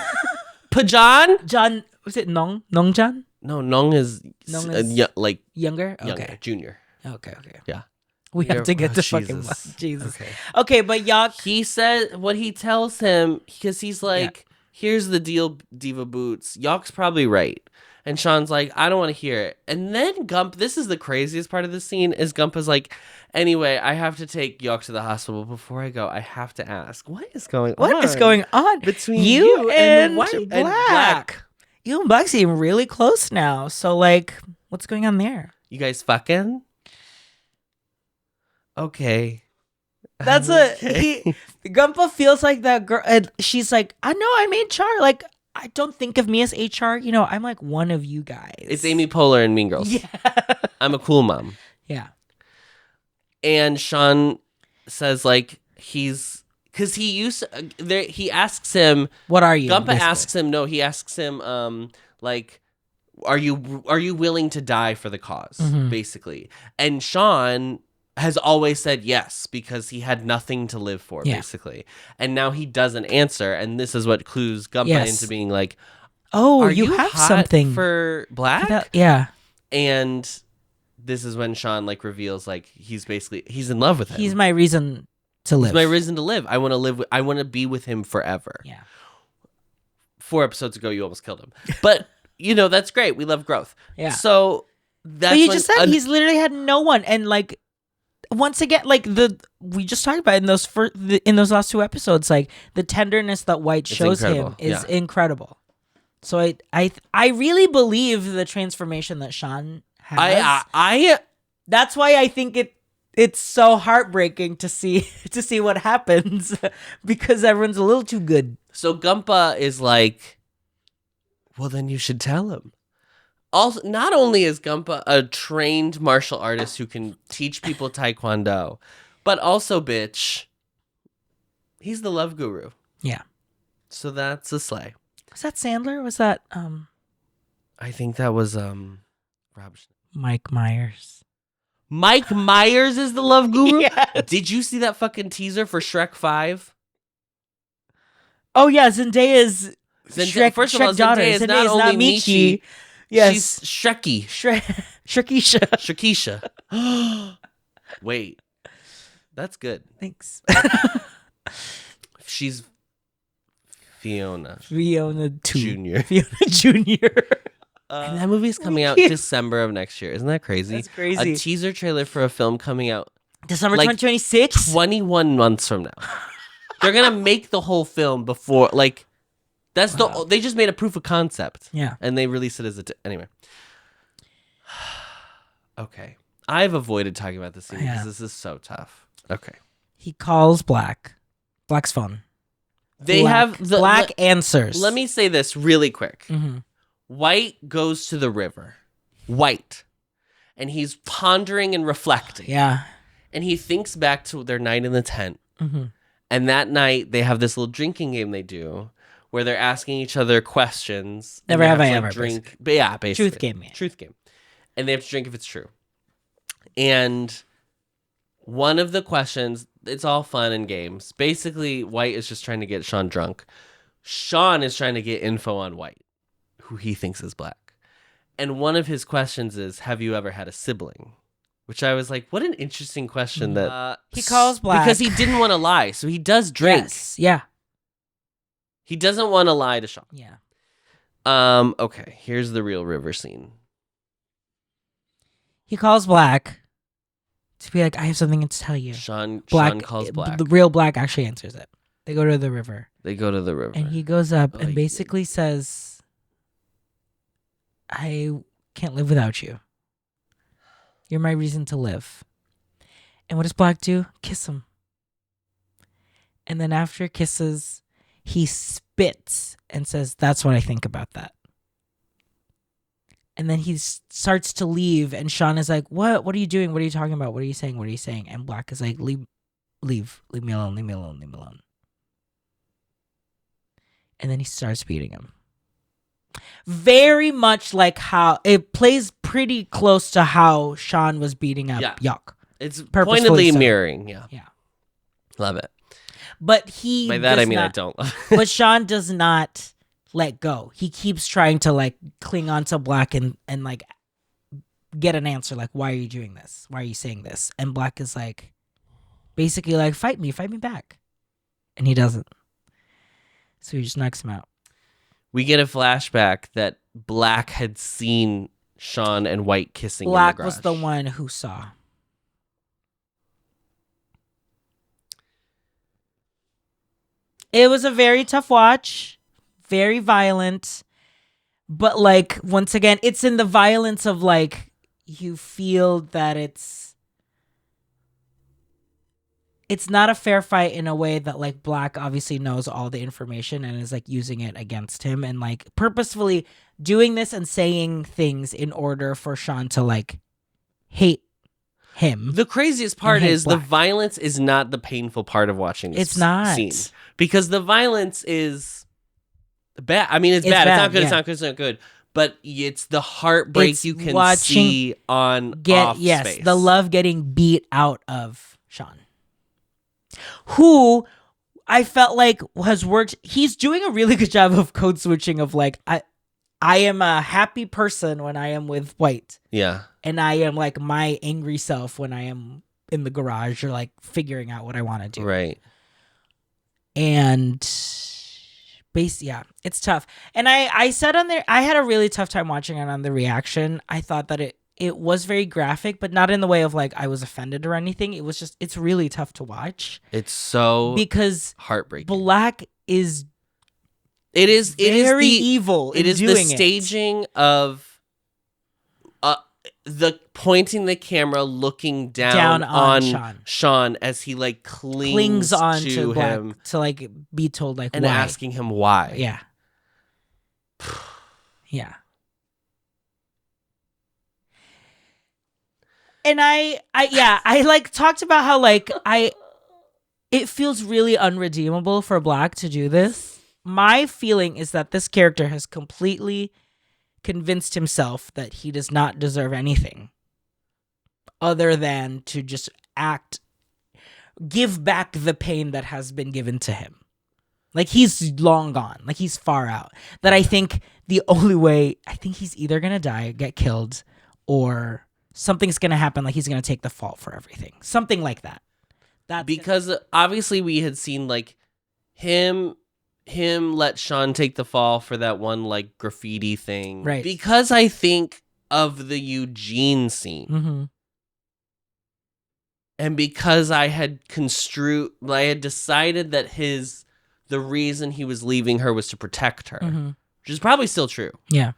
Pajan? John, was it Nong? Nongjan? No, Nong is like younger? Okay. Junior. Okay. Yeah. We have to get the fucking Jesus. Okay, but he said what he tells him because he's like, here's the deal, Diva Boots. Yock's probably right. And Sean's like, I don't want to hear it. And then this is the craziest part of the scene, is Gumpa's like, anyway, I have to take Yock to the hospital. Before I go, I have to ask, what is going on between you and White and Black? You and Black seem really close now. So like, what's going on there? You guys fucking? Okay. That's Gumpa feels like that girl. And she's like, I know I'm HR. Like, I don't think of me as HR. You know, I'm like one of you guys. It's Amy Poehler in Mean Girls. Yeah. I'm a cool mom. Yeah. And Sean says like he asks him, what are you? Gumpa asks him, he asks him like, are you willing to die for the cause, basically. And Sean has always said yes because he had nothing to live for, basically. And now he doesn't answer, and this is what clues Gumpa into being like, oh, you have hot something for Black? Yeah. And this is when Sean like reveals like he's in love with him. He's my reason to live. He's my reason to live. I want to be with him forever. Yeah. 4 episodes ago, you almost killed him. But, that's great. We love growth. Yeah. So that's but you just said he's literally had no one. And like, once again, like we just talked about in those last 2 episodes, like the tenderness that White shows him is incredible. So I really believe the transformation that Sean has. I That's why I think it's so heartbreaking to see what happens because everyone's a little too good. So Gumpa is like, well, then you should tell him. Also, not only is Gumpa a trained martial artist who can teach people Taekwondo, but also, bitch, he's the love guru. Yeah. So that's a slay. Was that Sandler? Was that I think that was Rob Mike Myers. Mike Myers is the love guru? Yes. Did you see that fucking teaser for Shrek 5? Oh yeah, Zendaya's Shrek, first of Shrek all, daughter. Zendaya is not only Michi. Yes. She's Shreky. Shrekisha. Shrekisha. Wait. That's good. Thanks. She's Fiona Junior. Jr. Fiona Junior. And that movie's coming out December of next year. Isn't that crazy? That's crazy. A teaser trailer for a film coming out December 2026? 21 months from now. They're going to make the whole film before, like, that's they just made a proof of concept. Yeah. And they released it as anyway. Okay. I've avoided talking about this scene because this is so tough. Okay. He calls Black. Black's phone. Black answers. Let me say this really quick. Mm-hmm. White goes to the river. White. And he's pondering and reflecting. Yeah. And he thinks back to their night in the tent. Mm-hmm. And that night, they have this little drinking game they do where they're asking each other questions. Never have I ever. Drink. But yeah, basically. Truth game. Yeah. Truth game. And they have to drink if it's true. And one of the questions, it's all fun and games. Basically, White is just trying to get Sean drunk. Sean is trying to get info on White, who he thinks is Black. And one of his questions is, have you ever had a sibling? Which I was like, what an interesting question that... he calls Black. Because he didn't want to lie, so he does drink. Yes. Yeah. He doesn't want to lie to Sean. Yeah. Okay, here's the real river scene. He calls Black to be like, I have something to tell you. Sean calls Black. The real Black actually answers it. They go to the river. And he goes up and basically says, I can't live without you. You're my reason to live. And what does Black do? Kiss him. And then after kisses, he spits and says, that's what I think about that. And then he starts to leave, and Sean is like, what? What are you doing? What are you talking about? What are you saying? What are you saying? And Black is like, leave me alone. And then he starts beating him. Very much like how it plays pretty close to how Sean was beating up Yuck. It's pointedly mirroring. Yeah. Love it. But he by that I mean I don't love it. But Sean does not let go. He keeps trying to like cling on to Black and like get an answer. Like, why are you doing this? Why are you saying this? And Black is like, basically like, fight me back. And he doesn't. So he just knocks him out. We get a flashback that Black had seen Sean and White kissing in the garage. Black was the one who saw. It was a very tough watch. Very violent. But like, once again, it's in the violence of like, you feel that it's not a fair fight in a way that like Black obviously knows all the information and is like using it against him and like purposefully doing this and saying things in order for Sean to like hate him. The craziest part is Black. The violence is not the painful part of watching this scene. Because the violence is bad. I mean, it's bad. It's not good. Yeah. It's not good. But it's the heartbreak you can see on off space. The love getting beat out of Sean. Who I felt like has worked. He's doing a really good job of code switching of like, I am a happy person when I am with White. Yeah. And I am like my angry self when I am in the garage or like figuring out what I want to do. Right. And it's tough. And I said on there, I had a really tough time watching it on the reaction. I thought that it was very graphic, but not in the way of like I was offended or anything. It was just, it's really tough to watch. It's so because heartbreaking. Black is very evil. It is the staging of the pointing the camera, looking down on Sean as he like clings on to him Black to like be told like and why. asking him why. Yeah. Yeah. And I like talked about how like it feels really unredeemable for Black to do this. My feeling is that this character has completely convinced himself that he does not deserve anything other than to just give back the pain that has been given to him. Like he's long gone, like he's far out. That I think the only way, I think he's either going to die, get killed, or something's going to happen, like he's going to take the fault for everything. Something like that. Because obviously we had seen like him let Sean take the fall for that one like graffiti thing. Right. Because I think of the Eugene scene. Mm-hmm. And because I had decided that the reason he was leaving her was to protect her, which is probably still true. Yeah.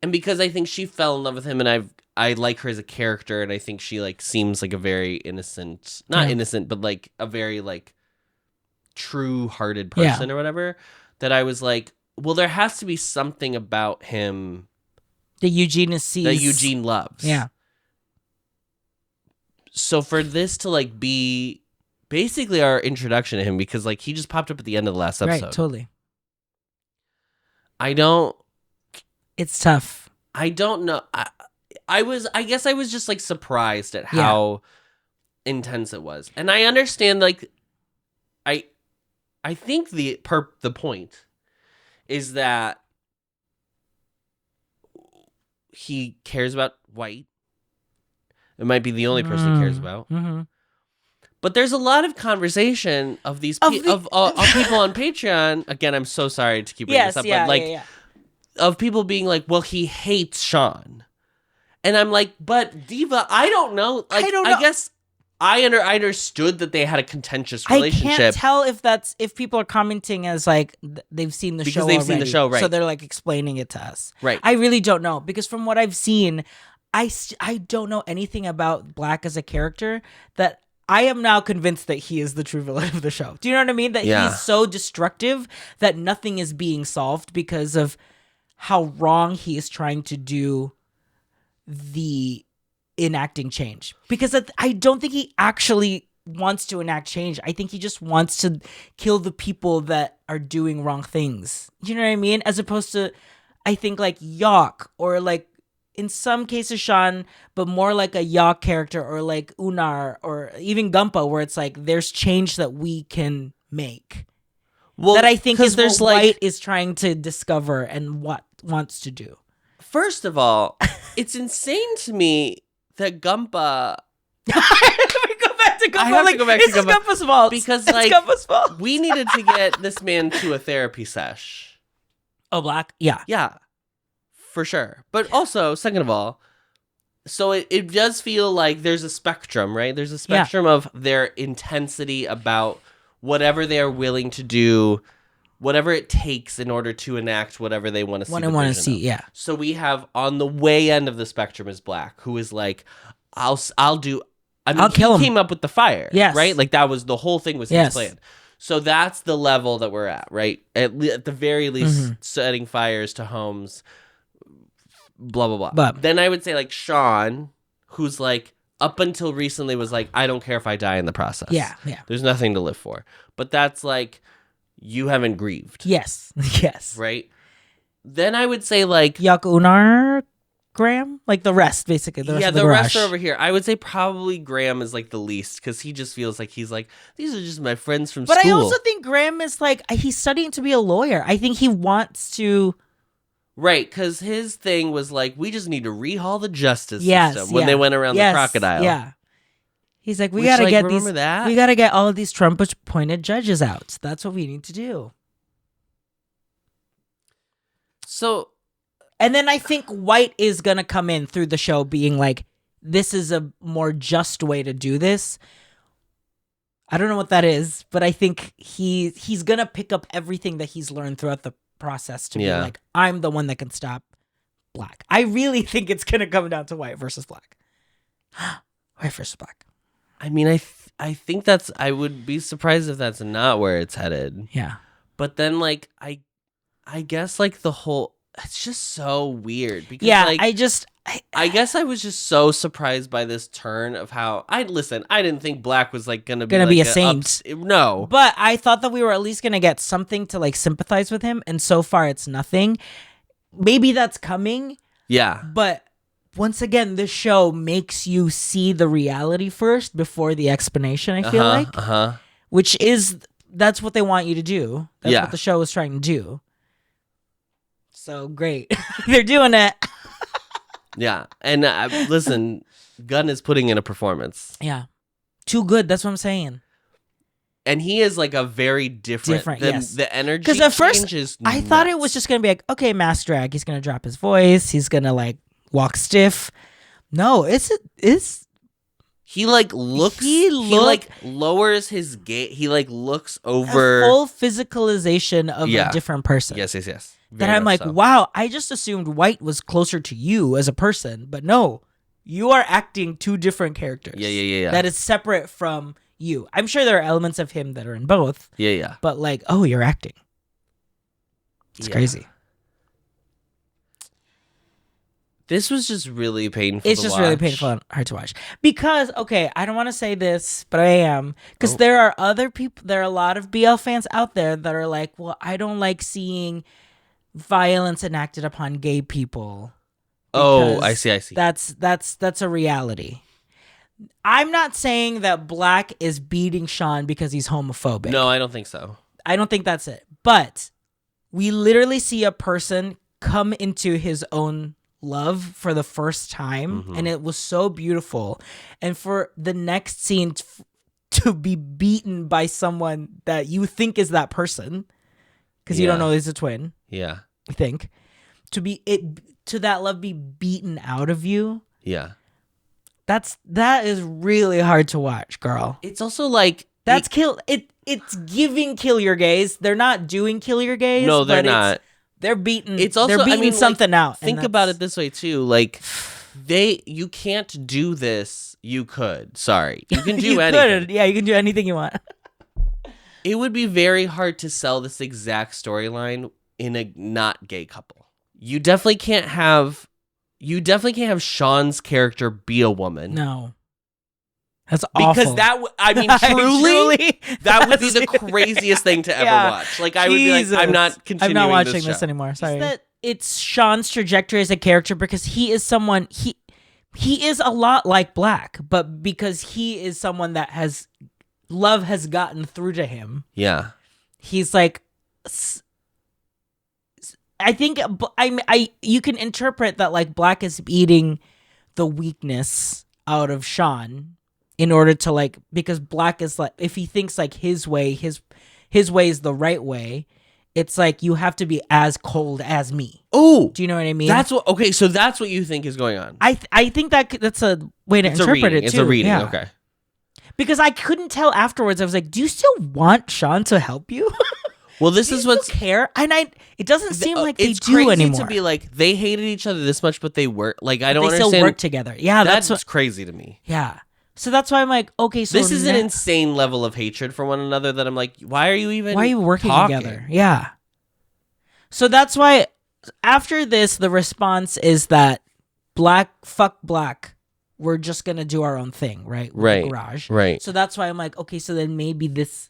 And because I think she fell in love with him, and I like her as a character, and I think she like seems like a very innocent, innocent, but like a very like true-hearted person or whatever, that I was like, well, there has to be something about him that Eugene loves. Yeah. So for this to like be basically our introduction to him, because like he just popped up at the end of the last episode. Right, totally. It's tough. I don't know. I guess I was just like surprised at how intense it was. And I understand like I think the point is that he cares about White. It might be the only person he cares about. Mm-hmm. But there's a lot of conversation of these of people on Patreon. Again, I'm so sorry to keep bringing this up, but like of people being like, well, he hates Sean. And I'm like, but Diva, I don't know. Like, I guess I understood that they had a contentious relationship. I can't tell if people are commenting as like they've seen the show because they've seen the show, right? So they're like explaining it to us, right? I really don't know, because from what I've seen, I don't know anything about Black as a character that I am now convinced that he is the true villain of the show. Do you know what I mean? That he's so destructive that nothing is being solved because of how wrong he is trying to do the enacting change. Because I don't think he actually wants to enact change. I think he just wants to kill the people that are doing wrong things. You know what I mean? As opposed to, I think like Yok, or like in some cases Sean, but more like a Yok character, or like Unar, or even Gumpa, where it's like there's change that we can make. Well, that I think is what White is trying to discover and what wants to do. First of all, it's insane to me that Gumpa. Let me go back to Gumpa. I have to go back to Gumpa. It's Gumpa's fault. Because it's like Gumpa's fault. We needed to get this man to a therapy sesh. Oh, Black? Yeah. Yeah. For sure. But also, second of all, so it does feel like there's a spectrum, right? There's a spectrum of their intensity about whatever they are willing to do, whatever it takes in order to enact whatever they want to see. What I want to see, yeah. So we have on the way end of the spectrum is Black, who is like, I'll kill him. He came up with the fire, yes, right? Like that was the whole thing was his plan. So that's the level that we're at, right? At the very least, setting fires to homes, blah blah blah. But then I would say like Sean, who's like up until recently was like, I don't care if I die in the process. Yeah. There's nothing to live for. But that's like, you haven't grieved. Yes. Right? Then I would say like Yok, Unar, Graham? Like the rest, basically. The rest are over here. I would say probably Graham is like the least, because he just feels like he's like, these are just my friends from school. But I also think Graham is like, he's studying to be a lawyer. I think he wants to... Right, because his thing was like, we just need to rehaul the justice system when they went around the crocodile. Yeah. He's like, we gotta get we gotta get all of these Trump-appointed judges out. That's what we need to do. So, and then I think White is gonna come in through the show being like, this is a more just way to do this. I don't know what that is, but I think he's gonna pick up everything that he's learned throughout the process to be like, I'm the one that can stop black. I really think it's gonna come down to white versus black. White versus black. I mean, I think that's. I would be surprised if that's not where it's headed. Yeah. But then, like, I guess, like, the whole. It's just so weird because, like, I guess I was just so surprised by this turn of how I didn't think Black was like gonna be a saint. No, but I thought that we were at least gonna get something to like sympathize with him, and so far it's nothing. Maybe that's coming. Yeah, but once again, this show makes you see the reality first before the explanation. I feel like, which is that's what they want you to do. That's what the show is trying to do. So great, they're doing it. Yeah, and listen, Gunn is putting in a performance. Yeah, too good. That's what I'm saying. And he is like a very different. Yes. The energy. Because at first, is I nuts. thought it was just gonna be like, okay, mass drag. He's gonna drop his voice. He's gonna like walk stiff. No, it's. He like looks. He like lowers his gait. He like looks over a full physicalization of a different person. Yes. That I'm like, wow, I just assumed White was closer to you as a person, but no, you are acting two different characters. Yeah. That is separate from you. I'm sure there are elements of him that are in both. Yeah. But like, oh, you're acting. It's crazy. This was just really painful. It's just really painful and hard to watch. Because, okay, I don't want to say this, but I am. Because there are other people, there are a lot of BL fans out there that are like, well, I don't like seeing violence enacted upon gay people. Oh, I see. That's a reality. I'm not saying that Black is beating Sean because he's homophobic. No, I don't think so. I don't think that's it. But we literally see a person come into his own love for the first time, and it was so beautiful. And for the next scene to be beaten by someone that you think is that person, because you don't know he's a twin. Yeah. I think. To that love be beaten out of you. Yeah. That is really hard to watch, girl. It's also like it's giving kill your gays. They're not doing kill your gays. No, they're not. They're beating. It's also they're beating something out. Think about it this way too. Like you can't do this. You could. Sorry, you can do anything. Yeah, you can do anything you want. It would be very hard to sell this exact storyline in a not gay couple. You definitely can't have Sean's character be a woman. No. That's awful. Because truly, that would be the craziest thing to ever watch. Like, I would be like, I'm not continuing I'm not watching this anymore. Sorry. It's Sean's trajectory as a character because he is someone, he is a lot like Black, but because he is someone that love has gotten through to him. Yeah. He's like, I think you can interpret that like Black is eating the weakness out of Sean in order to like, because Black is like, if he thinks like his way is the right way, it's like you have to be as cold as me. Oh, do you know what I mean? So that's what you think is going on. I think that's a way to interpret it too. It's a reading. Yeah. Okay. Because I couldn't tell afterwards. I was like, do you still want Sean to help you? Well, this is what's care, and it doesn't seem like they do crazy anymore. To be like they hated each other this much, but they were like, I don't understand. They still work together. Yeah, that's crazy to me. Yeah, so that's why I'm like, okay, so this is an insane level of hatred for one another that I'm like, why are you working talking? Together? Yeah. So that's why after this, the response is that fuck Black. We're just gonna do our own thing, right? With the garage, right. So that's why I'm like, okay, so then maybe this.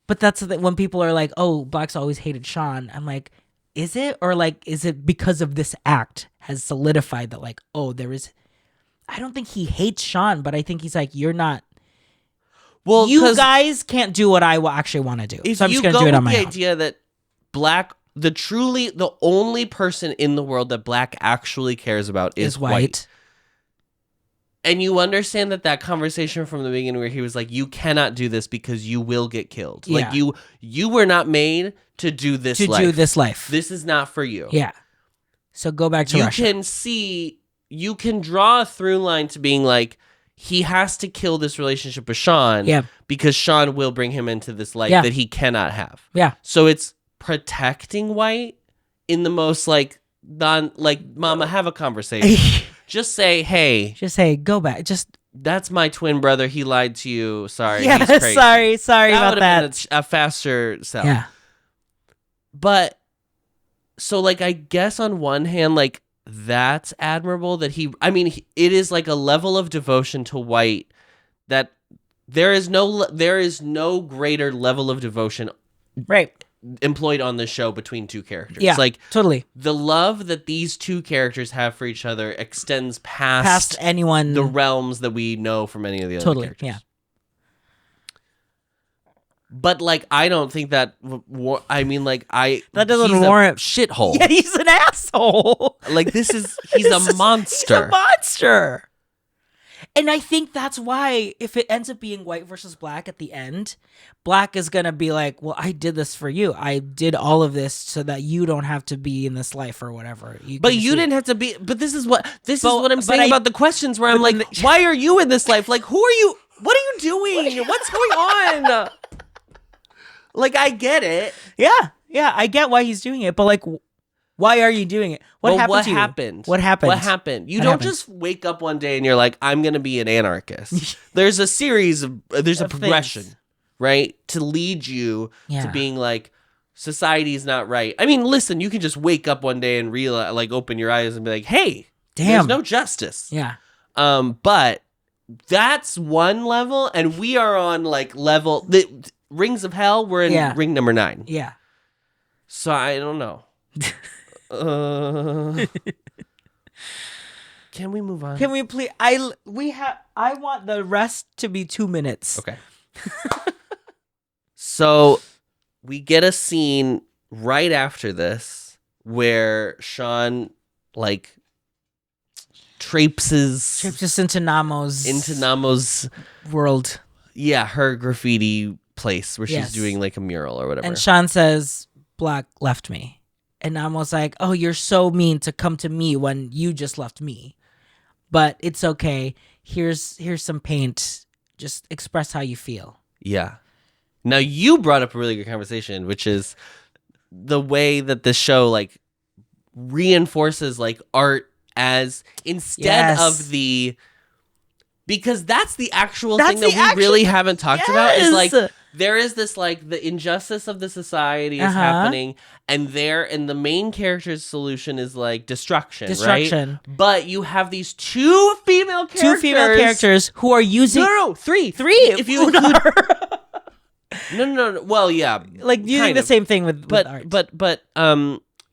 But that's when people are like, oh, Black's always hated Sean. I'm like, is it? Or like, is it because of this act has solidified that like, oh, there is. I don't think he hates Sean, but I think he's like, you're not. Well, you guys can't do what I actually want to do. So I'm just going to do it on my own. The idea that Black, the only person in the world that Black actually cares about is white. And you understand that conversation from the beginning where he was like, you cannot do this because you will get killed. Yeah. Like you were not made to do this life. This is not for you. Yeah. So go back to Russia. You can draw a through line to being like, he has to kill this relationship with Sean because Sean will bring him into this life that he cannot have. Yeah. So it's protecting white in the most like Mama, have a conversation. Just say, hey. Just say, go back. That's my twin brother. He lied to you. Sorry. Yeah, he's crazy. sorry that about that. Been a faster sell. Yeah. But so like I guess on one hand, like that's admirable that it is like a level of devotion to White that there is no greater level of devotion employed on the show between two characters. Yeah, like totally. The love that these two characters have for each other extends past anyone, the realms that we know from any of the other characters. Yeah. But like, I don't think that. That doesn't warrant shithole. Yeah, he's an asshole. Like he's a monster. He's a monster. And I think that's why if it ends up being White versus Black at the end, Black is going to be like, well, I did this for you. I did all of this so that you don't have to be in this life or whatever. But you didn't have to be. But this is what I'm saying about the questions where I'm like, why are you in this life? Like, who are you? What are you doing? What's going on? Like, I get it. Yeah, I get why he's doing it. But like, why are you doing it? What happened? What happened? You don't just wake up one day and you're like, I'm going to be an anarchist. There's a series of, there's a progression, right? To lead you to being like, society's not right. I mean, listen, you can just wake up one day and realize, like, open your eyes and be like, hey, there's no justice. Yeah. But that's one level, and we are on like level, the Rings of Hell, we're in ring number 9. Yeah. So I don't know. Can we move on? Can we please? I want the rest to be 2 minutes. Okay. So we get a scene right after this where Sean like traipses into Namo's world. Yeah, her graffiti place where she's doing like a mural or whatever. And Sean says, Black left me. And Namo's like, oh, you're so mean to come to me when you just left me. But it's okay. Here's some paint. Just express how you feel. Yeah. Now you brought up a really good conversation, which is the way that the show like reinforces like art as instead of the, because that's the actual thing that we really haven't talked about is like there is this like the injustice of the society is happening, and the main character's solution is like destruction, right? But you have these two female characters who are using three if you include no. Well, yeah, like using the same thing with art. But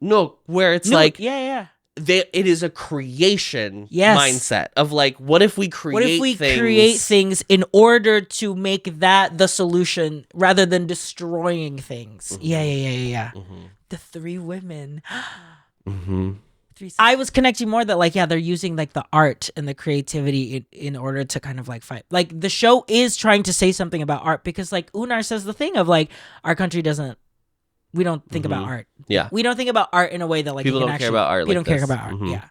no, where it's it is a creation mindset of like, what if we create things in order to make that the solution rather than destroying things? Mm-hmm. Yeah. Mm-hmm. The 3 women. Mm-hmm. I was connecting more that like, they're using like the art and the creativity in order to kind of like fight. Like the show is trying to say something about art because like Unar says the thing of like, our country we don't think about art. Yeah. We don't think about art in a way that like people don't care about art. We don't care about art. Yeah.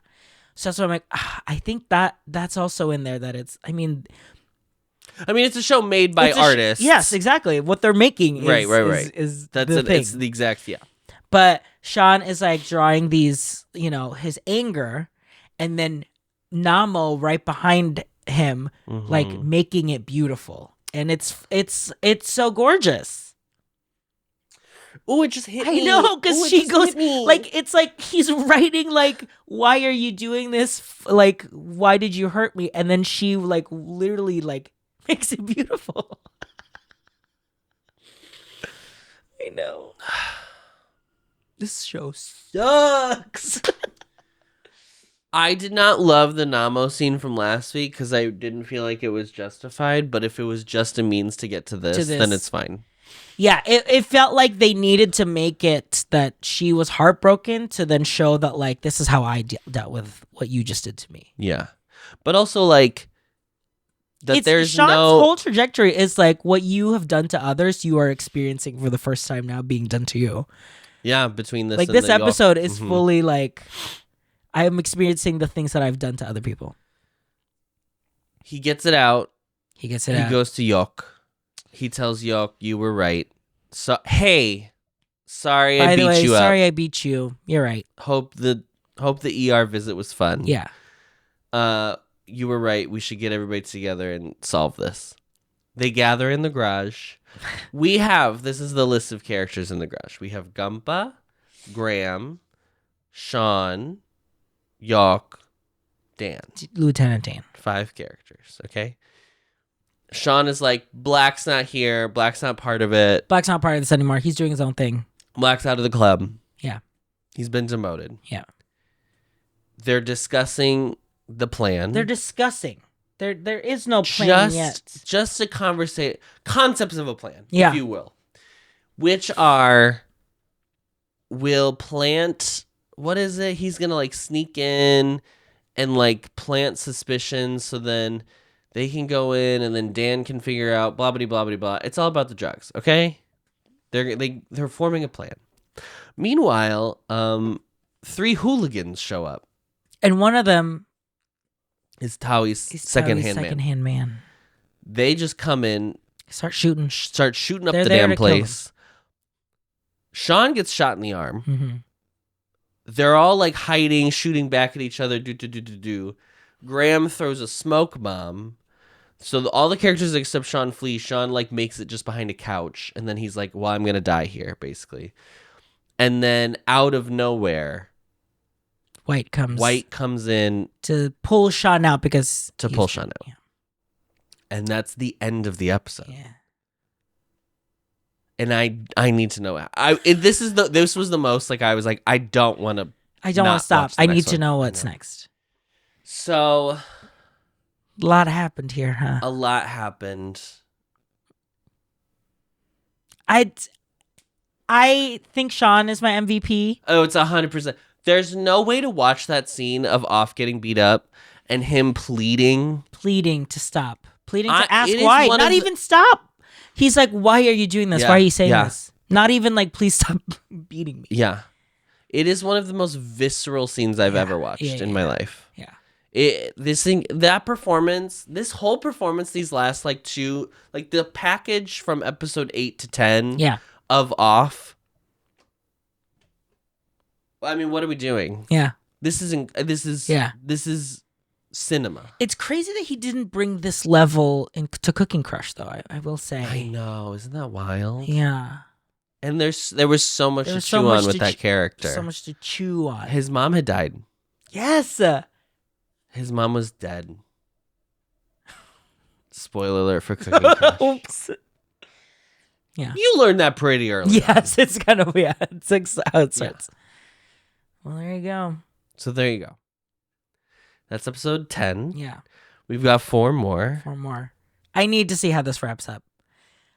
So that's what I'm like, I think that's also in there that it's, I mean, it's a show made by artists. Yes, exactly. What they're making is, right. is that's the thing. It's the exact, But Sean is like drawing these, his anger, and then Namo right behind him, like making it beautiful. And it's so gorgeous. Oh, it just hit me. I know, because she goes, like, it's like he's writing, like, why are you doing this? Like, why did you hurt me? And then she, like, literally, like, makes it beautiful. I know. This show sucks. I did not love the Namo scene from last week because I didn't feel like it was justified. But if it was just a means to get to this, then it's fine. Yeah, it felt like they needed to make it that she was heartbroken to then show that, like, this is how I dealt with what you just did to me. Yeah. But also, like, that Sean's whole trajectory is, like, what you have done to others, you are experiencing for the first time now being done to you. Yeah, between this like, this episode is fully, like, I am experiencing the things that I've done to other people. He gets it out. He goes to Yok. He tells Yok, you were right. So, hey, sorry I beat you up. Sorry I beat you. You're right. Hope the Hope the ER visit was fun. Yeah. You were right. We should get everybody together and solve this. They gather in the garage. This is the list of characters in the garage. We have Gumpa, Graham, Sean, Yawk, Dan. Lieutenant Dan. 5 characters, okay? Sean is like, Black's not here. Black's not part of it. Black's not part of this anymore. He's doing his own thing. Black's out of the club. Yeah. He's been demoted. Yeah. They're discussing the plan. They're discussing. There is no plan yet. Just a concepts of a plan, yeah. if you will. Which are, will plant, what is it? He's going to like sneak in and like plant suspicions so then they can go in and then Dan can figure out blah, blah, blah, blah, blah. It's all about the drugs, okay? They're forming a plan. Meanwhile, 3 hooligans show up. And one of them is Taui's second-hand man. They just come in. Start shooting up the damn place. Sean gets shot in the arm. Mm-hmm. They're all like hiding, shooting back at each other. Graham throws a smoke bomb. So all the characters except Sean flee. Sean like makes it just behind a couch. And then he's like, well, I'm going to die here, basically. And then out of nowhere, White comes in to pull Sean out because pull Sean out. Yeah. And that's the end of the episode. Yeah. And I need to know. This was the most like I was like I don't want to stop. I need to know what's next. So a lot happened here, huh? A lot happened. I think Sean is my MVP. Oh, it's 100%. There's no way to watch that scene of Off getting beat up and him pleading to stop, pleading to ask why, not even stop. He's like, why are you doing this? Yeah, why are you saying this? Not even like, please stop beating me. Yeah. It is one of the most visceral scenes I've ever watched in my life. Yeah. This whole performance, these last like 2, like the package from episode 8 to 10 of Off. I mean, what are we doing? Yeah. This is cinema. It's crazy that he didn't bring this level to Cooking Crush, though. I will say. I know, isn't that wild? Yeah. And there was so much to chew on with that character. So much to chew on. His mom had died. Yes. His mom was dead. Spoiler alert for Cooking Crush. Oops. Yeah. You learned that pretty early. Yes, it's kind of weird. It's like how it starts. Yeah. Well, there you go. So there you go. That's episode 10. Yeah. We've got 4 more. 4 more. I need to see how this wraps up.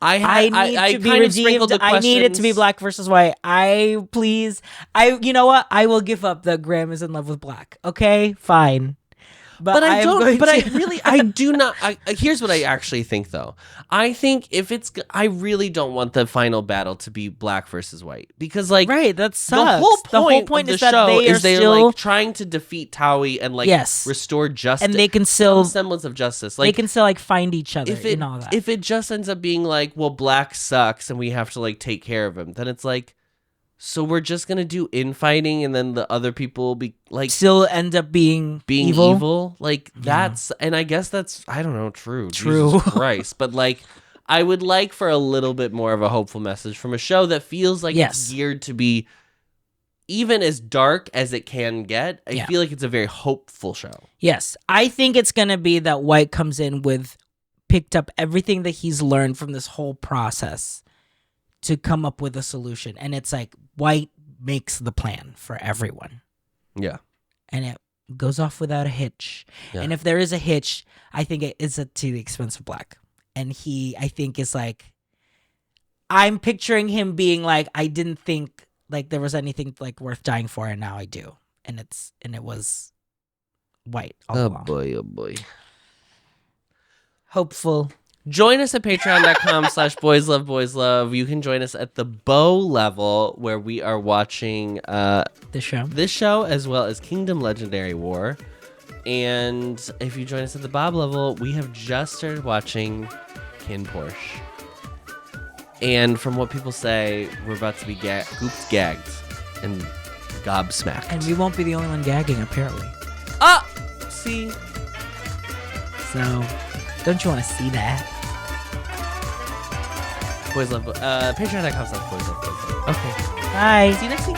I need to be redeemed. I need it to be Black versus White. You know what? I will give up that Graham is in love with Black. Okay, fine. But I don't. But I do not. Here's what I actually think, though. I think I really don't want the final battle to be Black versus White because, like, right, that sucks. The whole point is that they're like trying to defeat Taui and like restore justice, and they can still some semblance of justice. Like they can still like find each other and all that. If it just ends up being like, well, Black sucks and we have to like take care of him, then it's like. So we're just gonna do infighting, and then the other people will be like still end up being evil. Like that's, and I guess that's I don't know, true, Jesus Christ. But like, I would like for a little bit more of a hopeful message from a show that feels like it's geared to be, even as dark as it can get. I feel like it's a very hopeful show. Yes, I think it's gonna be that White comes in picked up everything that he's learned from this whole process to come up with a solution, and it's like White makes the plan for everyone. Yeah. And it goes off without a hitch. Yeah. And if there is a hitch, I think it is to the expense of Black. And I think is like, I'm picturing him being like, I didn't think like there was anything like worth dying for, and now I do. And it was White all along. Oh boy. Hopeful. Join us at patreon.com/boysloveboyslove. You can join us at the Bow level where we are watching this show as well as Kingdom Legendary War. And if you join us at the Bob level, we have just started watching Kin Porsche. And from what people say, we're about to be gagged and gobsmacked. And we won't be the only one gagging, apparently. Ah! See? So, don't you want to see that? Boys love Patreon.com/boys love boys. Okay. Bye. See you next week.